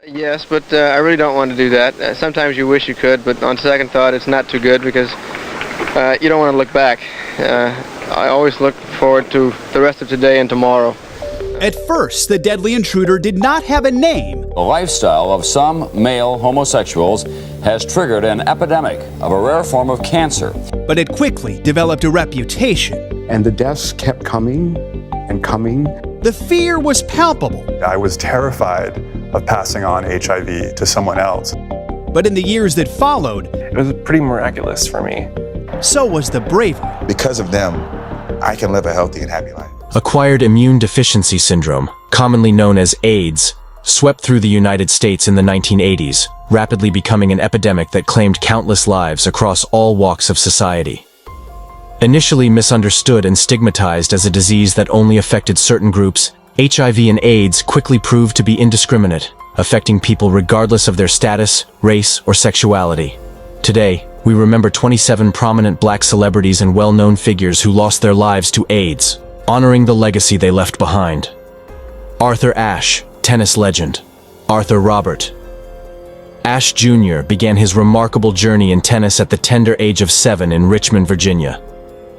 Yes, but I really don't want to do that. Sometimes you wish you could, but on second thought, it's not too good because you don't want to look back. I always look forward to the rest of today and tomorrow. At first, the deadly intruder did not have a name. The lifestyle of some male homosexuals has triggered an epidemic of a rare form of cancer. But it quickly developed a reputation. And the deaths kept coming and coming. The fear was palpable. I was terrified of passing on HIV to someone else. But in the years that followed, it was pretty miraculous for me. So was the bravery. Because of them, I can live a healthy and happy life. Acquired immune deficiency syndrome, commonly known as AIDS, swept through the United States in the 1980s, rapidly becoming an epidemic that claimed countless lives across all walks of society. Initially misunderstood and stigmatized as a disease that only affected certain groups, HIV and AIDS quickly proved to be indiscriminate, affecting people regardless of their status, race, or sexuality. Today, we remember 27 prominent black celebrities and well-known figures who lost their lives to AIDS, honoring the legacy they left behind. Arthur Ashe, tennis legend. Arthur Robert. Ashe Jr. began his remarkable journey in tennis at the tender age of 7 in Richmond, Virginia.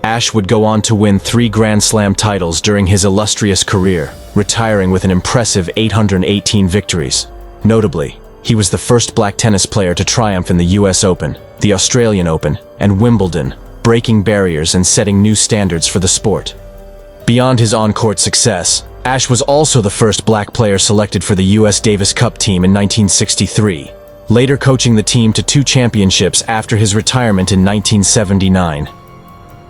Ashe would go on to win 3 Grand Slam titles during his illustrious career, retiring with an impressive 818 victories. Notably, he was the first black tennis player to triumph in the US Open, the Australian Open, and Wimbledon, breaking barriers and setting new standards for the sport. Beyond his on-court success, Ashe was also the first black player selected for the US Davis Cup team in 1963, later coaching the team to 2 championships after his retirement in 1979.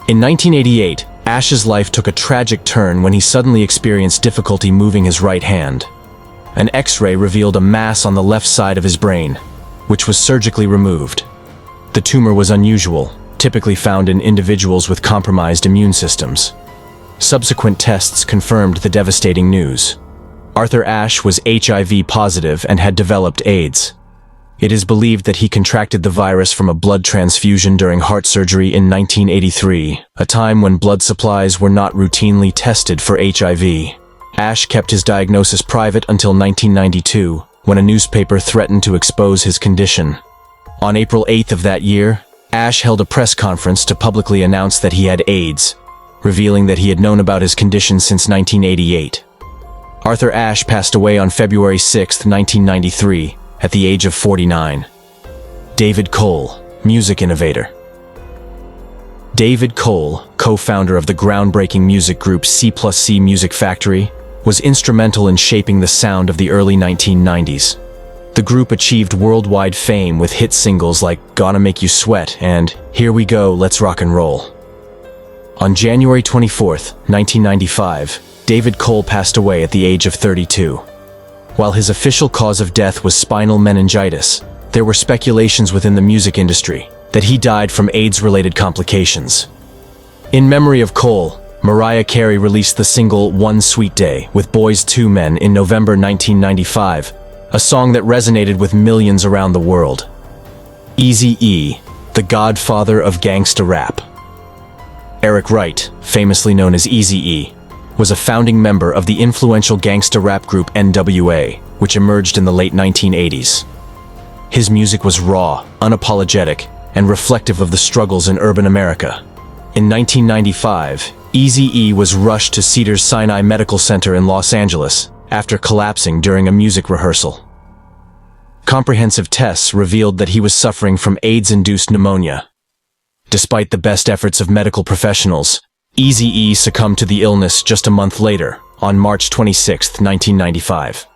In 1988, Ashe's life took a tragic turn when he suddenly experienced difficulty moving his right hand. An X-ray revealed a mass on the left side of his brain, which was surgically removed. The tumor was unusual, typically found in individuals with compromised immune systems. Subsequent tests confirmed the devastating news. Arthur Ashe was HIV positive and had developed AIDS. It is believed that he contracted the virus from a blood transfusion during heart surgery in 1983, a time when blood supplies were not routinely tested for HIV. Ashe kept his diagnosis private until 1992, when a newspaper threatened to expose his condition. On April 8th of that year, Ashe held a press conference to publicly announce that he had AIDS, revealing that he had known about his condition since 1988. Arthur Ashe passed away on February 6, 1993, at the age of 49. David Cole, music innovator. David Cole, co-founder of the groundbreaking music group C+C Music Factory, was instrumental in shaping the sound of the early 1990s. The group achieved worldwide fame with hit singles like Gonna Make You Sweat and Here We Go, Let's Rock and Roll. On January 24, 1995, David Cole passed away at the age of 32. While his official cause of death was spinal meningitis, there were speculations within the music industry that he died from AIDS-related complications. In memory of Cole, Mariah Carey released the single One Sweet Day with Boyz II Men in November 1995, a song that resonated with millions around the world. Eazy-E, the godfather of gangsta rap. Eric Wright, famously known as Eazy-E, was a founding member of the influential gangsta rap group NWA, which emerged in the late 1980s. His music was raw, unapologetic, and reflective of the struggles in urban America. In 1995, Eazy-E was rushed to Cedars-Sinai Medical Center in Los Angeles after collapsing during a music rehearsal. Comprehensive tests revealed that he was suffering from AIDS-induced pneumonia. Despite the best efforts of medical professionals, Eazy-E succumbed to the illness just a month later, on March 26, 1995.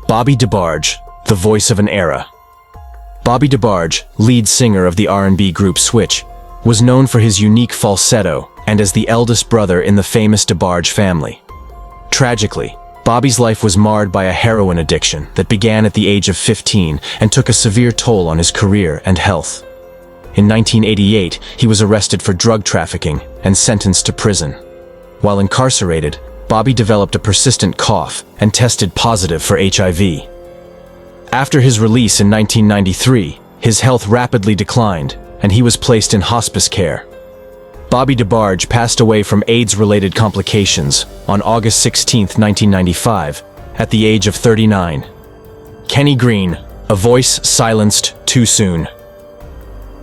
Bobby DeBarge, the voice of an era. Bobby DeBarge, lead singer of the R&B group Switch, was known for his unique falsetto and as the eldest brother in the famous DeBarge family. Tragically, Bobby's life was marred by a heroin addiction that began at the age of 15 and took a severe toll on his career and health. In 1988, he was arrested for drug trafficking and sentenced to prison. While incarcerated, Bobby developed a persistent cough and tested positive for HIV. After his release in 1993, his health rapidly declined, and he was placed in hospice care. Bobby DeBarge passed away from AIDS-related complications on August 16, 1995, at the age of 39. Kenny Green, a voice silenced too soon.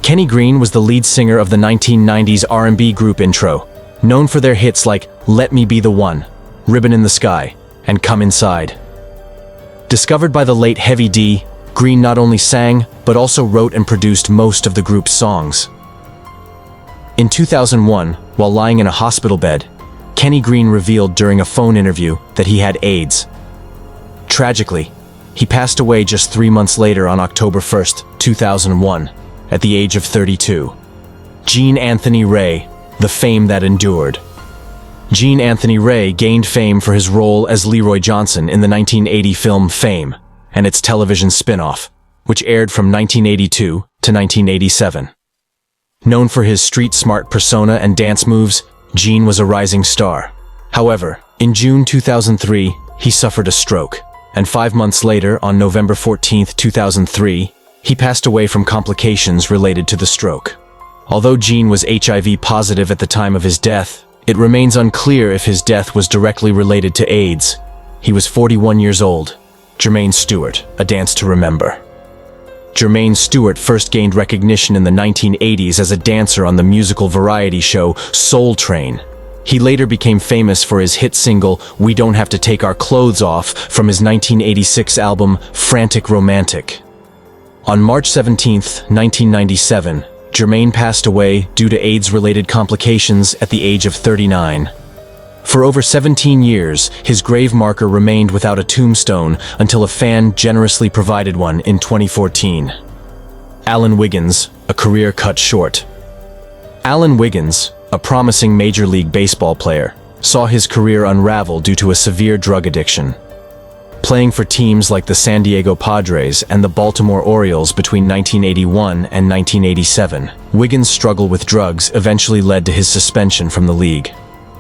Kenny Green was the lead singer of the 1990s R&B group Intro, known for their hits like Let Me Be the One, Ribbon in the Sky, and Come Inside. Discovered by the late Heavy D, Green not only sang, but also wrote and produced most of the group's songs. In 2001, while lying in a hospital bed, Kenny Green revealed during a phone interview that he had AIDS. Tragically, he passed away just 3 months later on October 1st, 2001, at the age of 32. Gene Anthony Ray, the fame that endured. Gene Anthony Ray gained fame for his role as Leroy Johnson in the 1980 film Fame and its television spin-off, which aired from 1982 to 1987. Known for his street-smart persona and dance moves, Gene was a rising star. However, in June 2003, he suffered a stroke, and 5 months later, on November 14, 2003, he passed away from complications related to the stroke. Although Gene was HIV positive at the time of his death, it remains unclear if his death was directly related to AIDS. He was 41 years old. Jermaine Stewart, A Dance to Remember. Jermaine Stewart first gained recognition in the 1980s as a dancer on the musical variety show Soul Train. He later became famous for his hit single We Don't Have to Take Our Clothes Off from his 1986 album Frantic Romantic. On March 17, 1997, Jermaine passed away due to AIDS-related complications at the age of 39. For over 17 years, his grave marker remained without a tombstone until a fan generously provided one in 2014. Alan Wiggins, a career cut short. Alan Wiggins, a promising Major League Baseball player, saw his career unravel due to a severe drug addiction. Playing for teams like the San Diego Padres and the Baltimore Orioles between 1981 and 1987, Wiggins' struggle with drugs eventually led to his suspension from the league.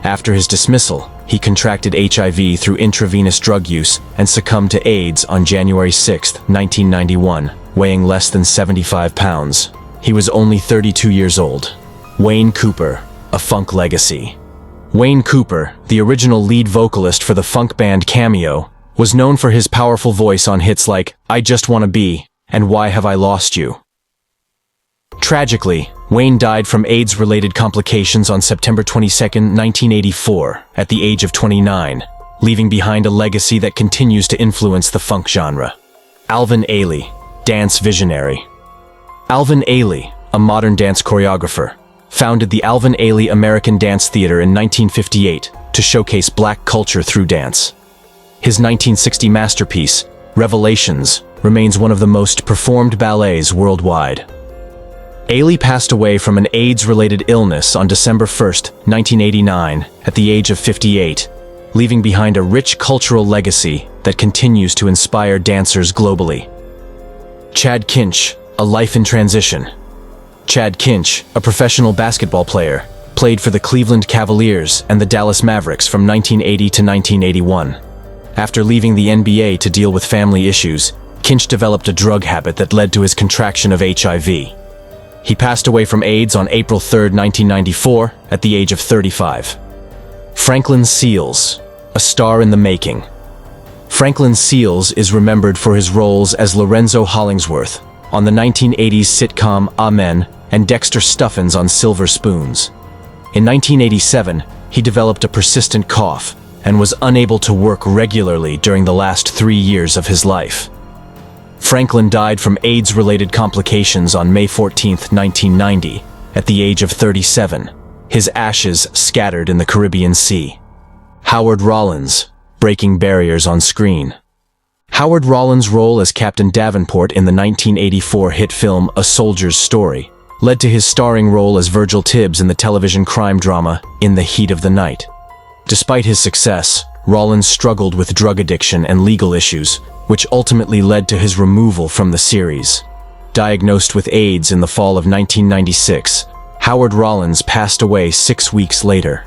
After his dismissal, he contracted HIV through intravenous drug use and succumbed to AIDS on January 6, 1991, weighing less than 75 pounds. He was only 32 years old. Wayne Cooper, a funk legacy. Wayne Cooper, the original lead vocalist for the funk band Cameo, was known for his powerful voice on hits like I Just Wanna Be and Why Have I Lost You. Tragically, Wayne died from AIDS-related complications on September 22, 1984, at the age of 29, leaving behind a legacy that continues to influence the funk genre. Alvin Ailey, dance visionary. Alvin Ailey, a modern dance choreographer, founded the Alvin Ailey American Dance Theater in 1958 to showcase black culture through dance. His 1960 masterpiece, Revelations, remains one of the most performed ballets worldwide. Ailey passed away from an AIDS-related illness on December 1, 1989, at the age of 58, leaving behind a rich cultural legacy that continues to inspire dancers globally. Chad Kinch, a life in transition. Chad Kinch, a professional basketball player, played for the Cleveland Cavaliers and the Dallas Mavericks from 1980 to 1981. After leaving the NBA to deal with family issues, Kinch developed a drug habit that led to his contraction of HIV. He passed away from AIDS on April 3, 1994, at the age of 35. Franklin Seals, a star in the making. Franklin Seals is remembered for his roles as Lorenzo Hollingsworth on the 1980s sitcom Amen and Dexter Stuffins on Silver Spoons. In 1987, he developed a persistent cough and was unable to work regularly during the last 3 years of his life. Franklin died from AIDS-related complications on May 14, 1990, at the age of 37, his ashes scattered in the Caribbean Sea. Howard Rollins, breaking barriers on screen. Howard Rollins' role as Captain Davenport in the 1984 hit film A Soldier's Story led to his starring role as Virgil Tibbs in the television crime drama In the Heat of the Night. Despite his success, Rollins struggled with drug addiction and legal issues, which ultimately led to his removal from the series. Diagnosed with AIDS in the fall of 1996, Howard Rollins passed away 6 weeks later.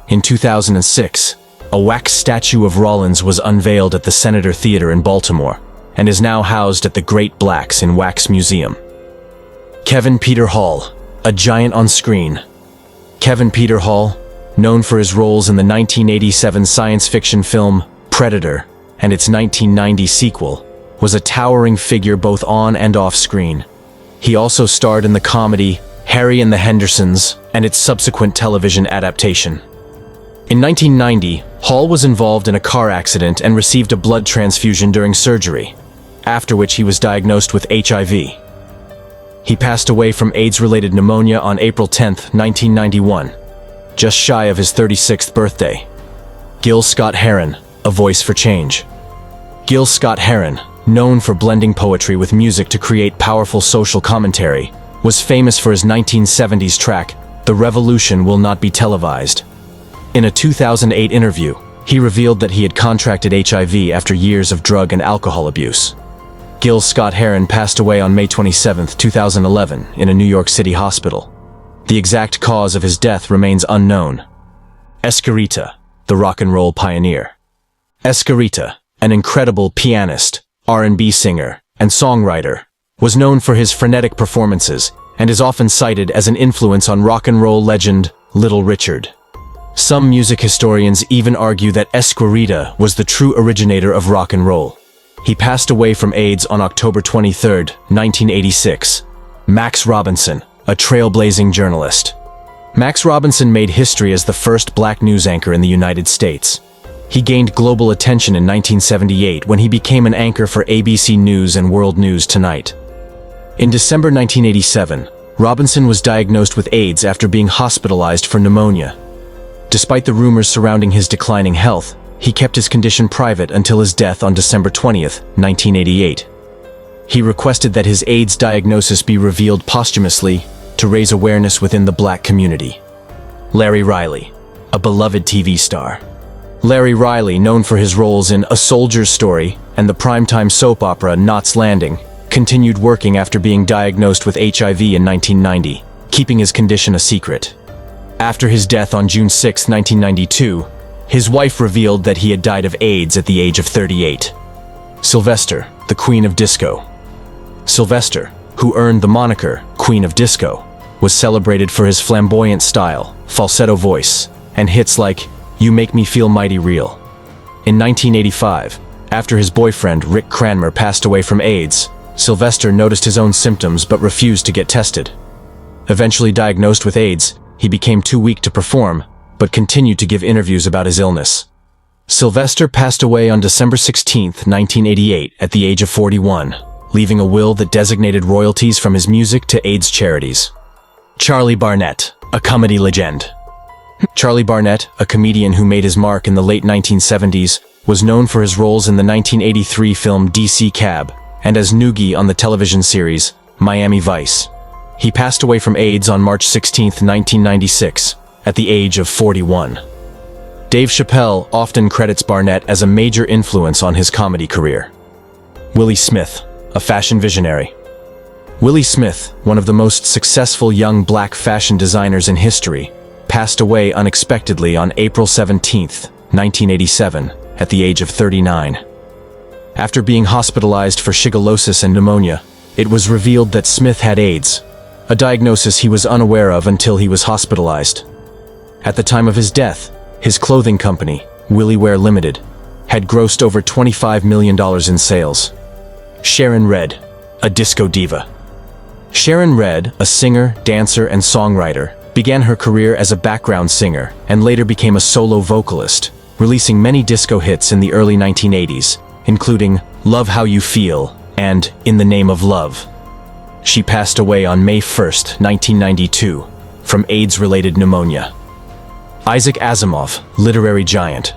In 2006, a wax statue of Rollins was unveiled at the Senator Theater in Baltimore and is now housed at the Great Blacks in Wax Museum. Kevin Peter Hall, a giant on screen. Kevin Peter Hall, known for his roles in the 1987 science fiction film Predator and its 1990 sequel, was a towering figure both on and off screen. He also starred in the comedy Harry and the Hendersons and its subsequent television adaptation. In 1990, Hall was involved in a car accident and received a blood transfusion during surgery, after which he was diagnosed with HIV. He passed away from AIDS-related pneumonia on April 10, 1991, just shy of his 36th birthday. Gil Scott-Heron, a voice for change. Gil Scott-Heron, known for blending poetry with music to create powerful social commentary, was famous for his 1970s track, "The Revolution Will Not Be Televised." In a 2008 interview, he revealed that he had contracted HIV after years of drug and alcohol abuse. Gil Scott-Heron passed away on May 27, 2011, in a New York City hospital. The exact cause of his death remains unknown. Escarita, the rock and roll pioneer. Escarita, an incredible pianist, R&B singer, and songwriter, was known for his frenetic performances and is often cited as an influence on rock and roll legend Little Richard. Some music historians even argue that Escarita was the true originator of rock and roll. He passed away from AIDS on October 23, 1986. Max Robinson, a trailblazing journalist. Max Robinson made history as the first black news anchor in the United States. He gained global attention in 1978 when he became an anchor for ABC News and World News Tonight. In December 1987, Robinson was diagnosed with AIDS after being hospitalized for pneumonia. Despite the rumors surrounding his declining health, he kept his condition private until his death on December 20, 1988. He requested that his AIDS diagnosis be revealed posthumously to raise awareness within the black community. Larry Riley, a beloved TV star. Larry Riley, known for his roles in A Soldier's Story and the primetime soap opera Knots Landing, continued working after being diagnosed with HIV in 1990, keeping his condition a secret. After his death on June 6, 1992, his wife revealed that he had died of AIDS at the age of 38. Sylvester, the Queen of Disco. Sylvester, who earned the moniker Queen of Disco, was celebrated for his flamboyant style, falsetto voice, and hits like You Make Me Feel Mighty Real. In 1985, after his boyfriend Rick Cranmer passed away from AIDS, Sylvester noticed his own symptoms but refused to get tested. Eventually diagnosed with AIDS, he became too weak to perform, but continued to give interviews about his illness. Sylvester passed away on December 16, 1988, at the age of 41, leaving a will that designated royalties from his music to AIDS charities. Charlie Barnett, a comedy legend. Charlie Barnett, a comedian who made his mark in the late 1970s, was known for his roles in the 1983 film DC Cab and as Noogie on the television series Miami Vice. He passed away from AIDS on March 16, 1996, at the age of 41. Dave Chappelle often credits Barnett as a major influence on his comedy career. Willie Smith, a fashion visionary. Willie Smith, one of the most successful young black fashion designers in history, passed away unexpectedly on April 17, 1987, at the age of 39. After being hospitalized for shigellosis and pneumonia, it was revealed that Smith had AIDS, a diagnosis he was unaware of until he was hospitalized. At the time of his death, his clothing company, Willie Wear Limited, had grossed over $25 million in sales. Sharon Redd, a disco diva. Sharon Redd, a singer, dancer, and songwriter, began her career as a background singer and later became a solo vocalist, releasing many disco hits in the early 1980s, including Love How You Feel and In the Name of Love. She passed away on May 1, 1992, from AIDS-related pneumonia. Isaac Asimov, literary giant.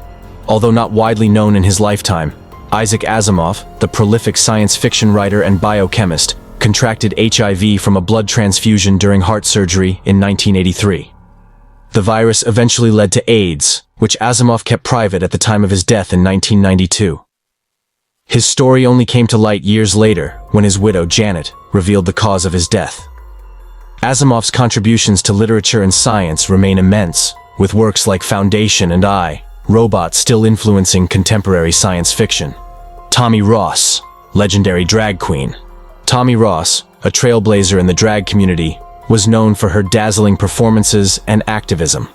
Although not widely known in his lifetime, Isaac Asimov, the prolific science fiction writer and biochemist, contracted HIV from a blood transfusion during heart surgery in 1983. The virus eventually led to AIDS, which Asimov kept private at the time of his death in 1992. His story only came to light years later when his widow, Janet, revealed the cause of his death. Asimov's contributions to literature and science remain immense, with works like Foundation and I, Robot still influencing contemporary science fiction. Tommy Ross, legendary drag queen. Tommy Ross, a trailblazer in the drag community, was known for her dazzling performances and activism.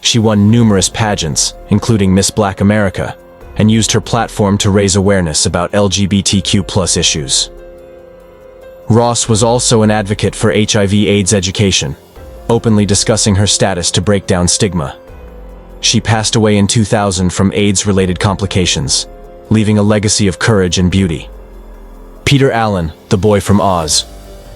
She won numerous pageants, including Miss Black America, and used her platform to raise awareness about LGBTQ+ issues. Ross was also an advocate for HIV/AIDS education, openly discussing her status to break down stigma. She passed away in 2000 from AIDS-related complications, leaving a legacy of courage and beauty. Peter Allen, the boy from Oz.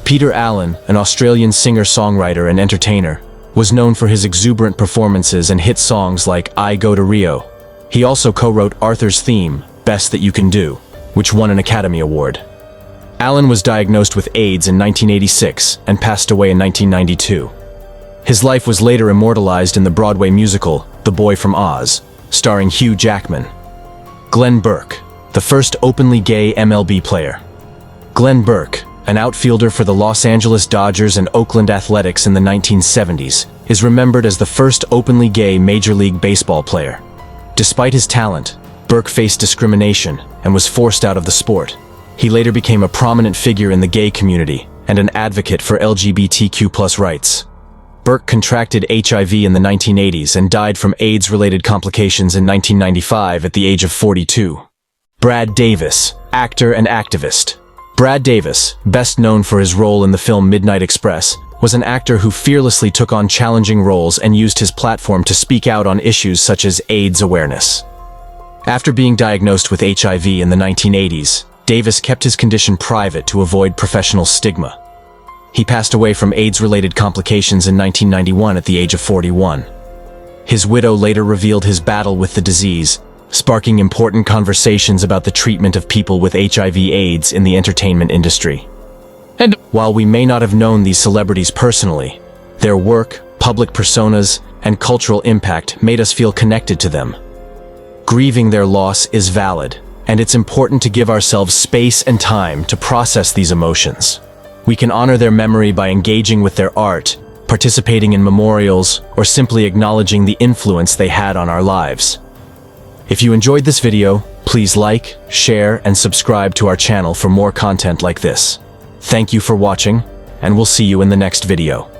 Peter Allen, an Australian singer-songwriter and entertainer, was known for his exuberant performances and hit songs like I Go to Rio. He also co-wrote Arthur's theme, Best That You Can Do, which won an Academy Award. Allen was diagnosed with AIDS in 1986 and passed away in 1992. His life was later immortalized in the Broadway musical The Boy from Oz, starring Hugh Jackman. Glenn Burke, the first openly gay MLB player. Glenn Burke, an outfielder for the Los Angeles Dodgers and Oakland Athletics in the 1970s, is remembered as the first openly gay Major League Baseball player. Despite his talent, Burke faced discrimination and was forced out of the sport. He later became a prominent figure in the gay community and an advocate for LGBTQ+ rights. Burke contracted HIV in the 1980s and died from AIDS-related complications in 1995 at the age of 42. Brad Davis, actor and activist. Brad Davis, best known for his role in the film Midnight Express, was an actor who fearlessly took on challenging roles and used his platform to speak out on issues such as AIDS awareness. After being diagnosed with HIV in the 1980s, Davis kept his condition private to avoid professional stigma. He passed away from AIDS-related complications in 1991 at the age of 41. His widow later revealed his battle with the disease, sparking important conversations about the treatment of people with HIV/AIDS in the entertainment industry. And while we may not have known these celebrities personally, their work, public personas, and cultural impact made us feel connected to them. Grieving their loss is valid, and it's important to give ourselves space and time to process these emotions. We can honor their memory by engaging with their art, participating in memorials, or simply acknowledging the influence they had on our lives. If you enjoyed this video, please like, share, and subscribe to our channel for more content like this. Thank you for watching, and we'll see you in the next video.